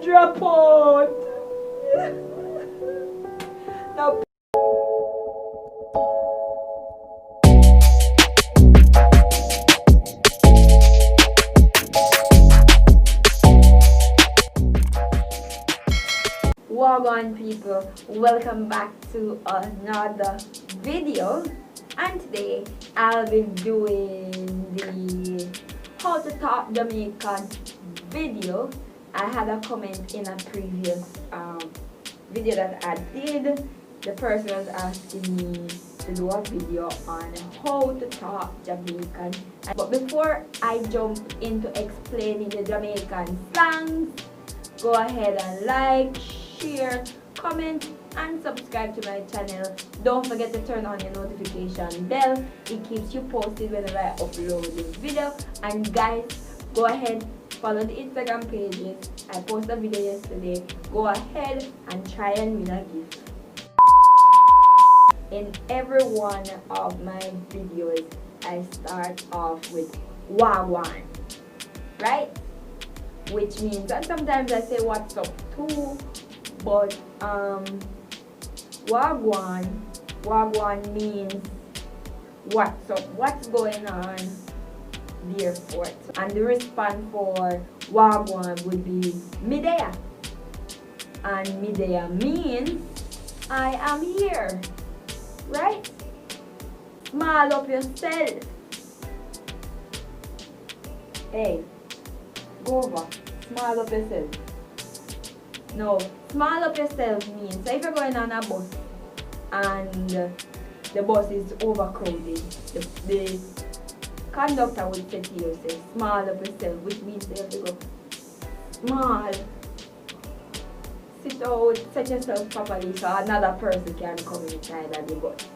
drop out. Now, Wagwan people, welcome back to another video, and today I'll be doing the how to talk Jamaican video. I had a comment in a previous video that I did. The person was asking me to do a video on how to talk Jamaican. But before I jump into explaining the Jamaican slangs, go ahead and like, share, comment, and subscribe to my channel. Don't forget to turn on your notification bell. It keeps you posted whenever I upload the video. And guys, go ahead, follow the Instagram pages. I posted a video yesterday. Go ahead and try and win a gift. In every one of my videos, I start off with Wagwan, right? Which means, and sometimes I say what's up too, but Wagwan means what's up, what's going on, therefore. And the response for Wagwan would be Midea. And Midea means I am here, right? Smile up yourself. Hey, go over, smile up yourself. No, smile up yourself means, so if you're going on a bus and the bus is overcrowded, the conductor would say to you, say, smile up yourself, which means they have to go, smile, sit out, set yourself properly so another person can come inside of the bus.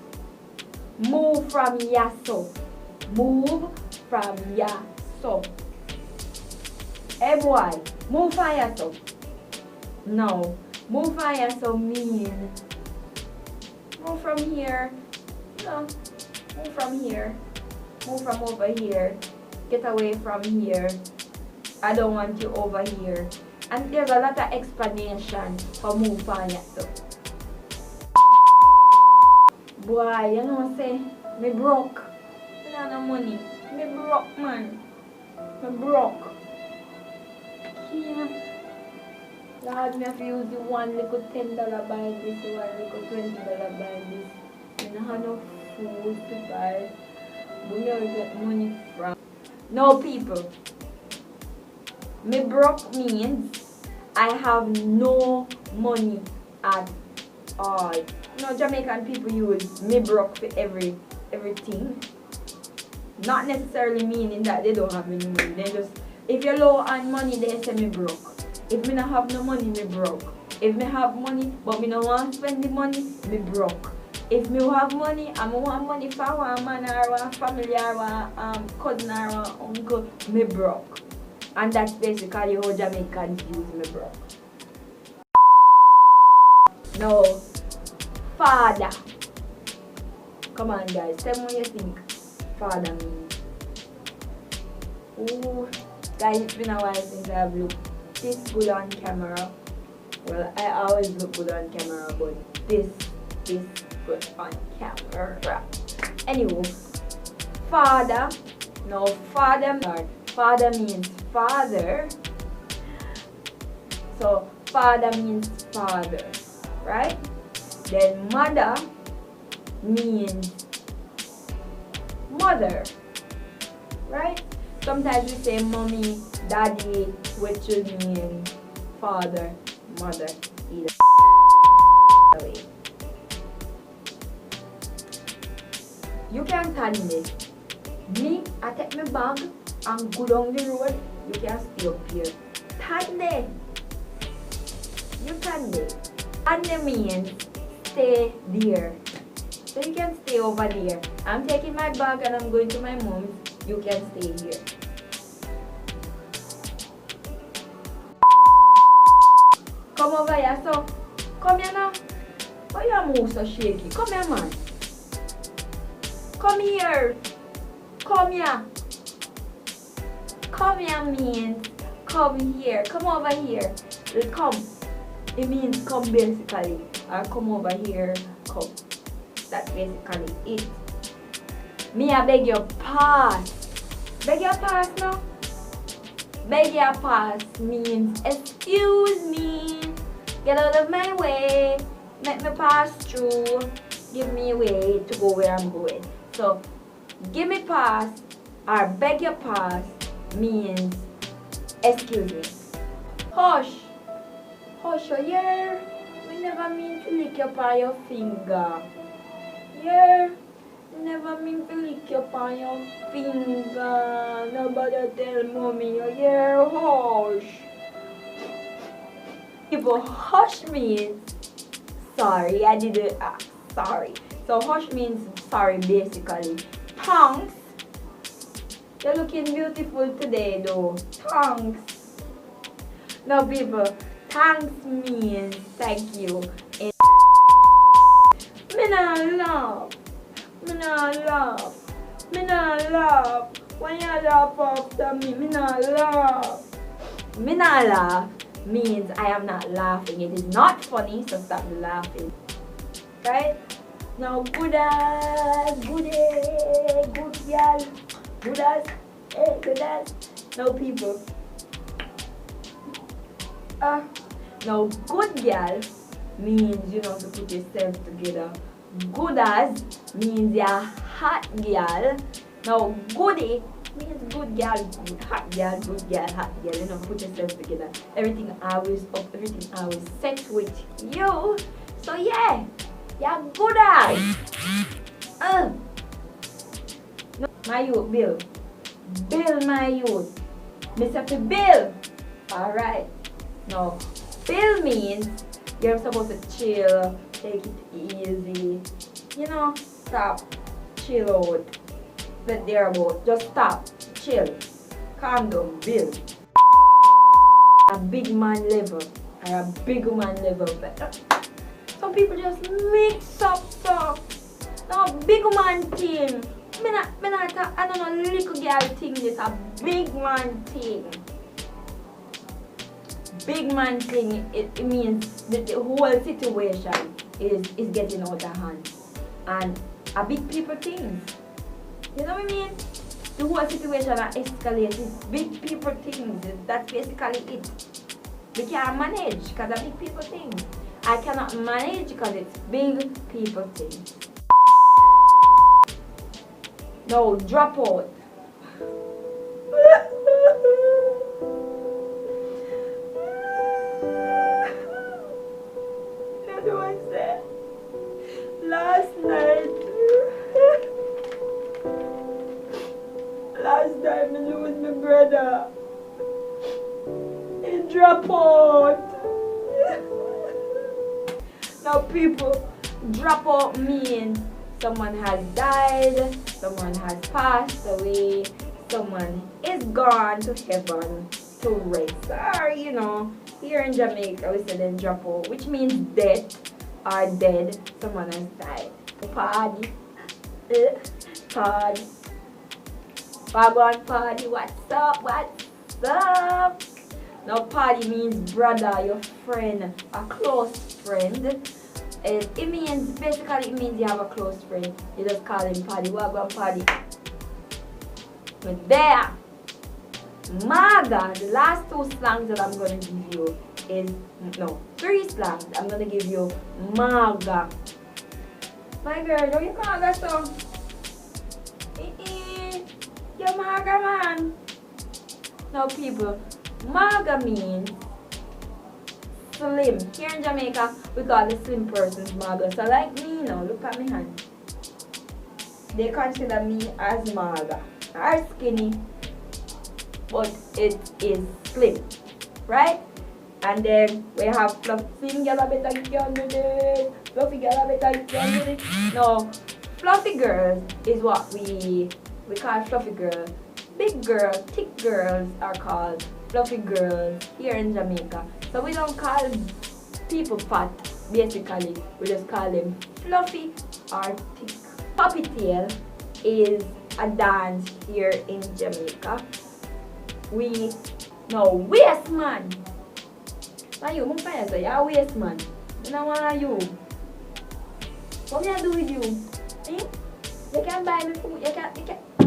Move from yaso. Move from yaso. Hey boy, move from yaso. No, move from yaso mean move from here. No, move from here. Move from over here. Get away from here. I don't want you over here. And there's a lot of explanation for move from yaso. Boy, you know say, me broke. I don't have no money. Me broke, man. Me broke. Yeah. Lord, me have to use the one little $10 buy this, one little $20 buy this. I don't have no food to buy. But me will get money from. No, people. Me broke means I have no money at all. No, Jamaican people use me broke for everything. Not necessarily meaning that they don't have any money. They just, if you're low on money, they say me broke. If me not have no money, me broke. If me have money, but me don't want to spend the money, me broke. If me have money, and me want money for one man or one family or one cousin or one uncle, me broke. And that's basically how Jamaicans use me broke. No. Father. Come on guys, tell me what you think father means. Ooh, guys, it's been a while since I've looked this good on camera. Well, I always look good on camera, but this good on camera. Anyway, father. No, father means father. So father means father, right? Then mother means mother, right? Sometimes we say mommy, daddy, which would mean father, mother, either way. You can tell me, I take my bag and go down the road, you can stay up here. Tande. You tande. Tande means stay there. So you can stay over there. I'm taking my bag and I'm going to my mom's. You can stay here. Come over here. So, come here now. Why you move so shaky? Come here, man. Come here. Come here. Come here means come here. Come over here. Come. It means come basically. Or come over here. Come. That's basically it. Me I beg your pass. Beg your pass now? Beg your pass means excuse me. Get out of my way. Let me pass through. Give me a way to go where I'm going. So, give me pass or beg your pass means excuse me. Hush. Hush, oh yeah. We never mean to lick up on your finger. Yeah. We never mean to lick up on your finger. Nobody tell mommy, oh yeah, hush. People, hush means sorry, I didn't ask. Sorry. So hush means sorry basically. Thanks. You're looking beautiful today though. Thanks. Now people, thanks means thank you. Me nah laugh. Me nah laugh. Me nah laugh. When you laugh after me, me nah laugh. Me nah laugh means I am not laughing. It is not funny, so stop laughing. Right? Now, good as, good girl, good as, hey, good as. Now, people. Now, good girl means you know to put yourself together. Good as means you're hot girl. Now, goody means good girl, good hot girl, good girl, hot girl. You know, put yourself together. Everything always up, everything always set with you. So, yeah. You're good as. No, my youth, Bill. Bill, my youth. Mr. Bill. Alright. Now, Bill means you're supposed to chill, take it easy. You know, stop, chill out. Let there about. Just stop, chill, calm down, Bill. A big man level or a big woman level. Some people just mix up stuff. Now big man thing. I don't know, little girl thing. This a big man thing. Big man thing. It means the whole situation is getting out of hand. And a big people thing. You know what I mean? The whole situation escalates. It's big people things. That's basically it. We can't manage because of big people things. I cannot manage because it's big people things. No, drop out. What do I say? Last night I lose my brother. He drop out. Now people, drop out means someone has died, someone has passed away, someone is gone to heaven to rest. Or you know, here in Jamaica we say then drop out, which means death or dead, someone has died. Party. Party. Wagwan party, what's up? What's up? Now party means brother, your friend, a close friend. It means, basically it means you have a close friend. You just call him party, wagwan party. But there, Maga, the last two slangs that I'm going to give you is, no, three slangs. I'm going to give you Maga. My girl, don't you call that so? You're Maga, man. Now people, Maga means slim. Here in Jamaica, we call the slim persons Maga. So like me now, look at my hand. They consider me as Maga. Or skinny, but it is slim. Right? And then we have fluffy girl, better candidate. Fluffy girl, better candidate. No, fluffy girls is what we call fluffy girls. Big girls, thick girls are called fluffy girls here in Jamaica. So we don't call people fat, basically. We just call them fluffy or thick. Puppy tail is a dance here in Jamaica. We know waist man. Why you? I'm fine. So you're a waste man. I don't want you. What me I do with you? Eh? You can buy me food. You can.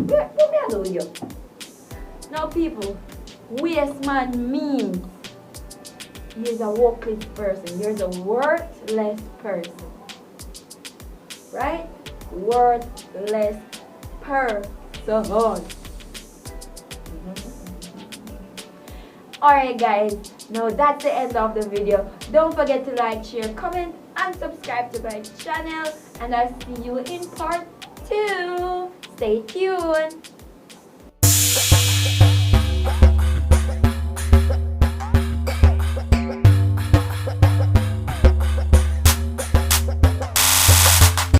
What me I do with you? Now people, waste man means he's a worthless person. He's a worthless person. Right? Worthless person. Alright guys, now that's the end of the video. Don't forget to like, share, comment and subscribe to my channel, and I'll see you in part 2. Stay tuned.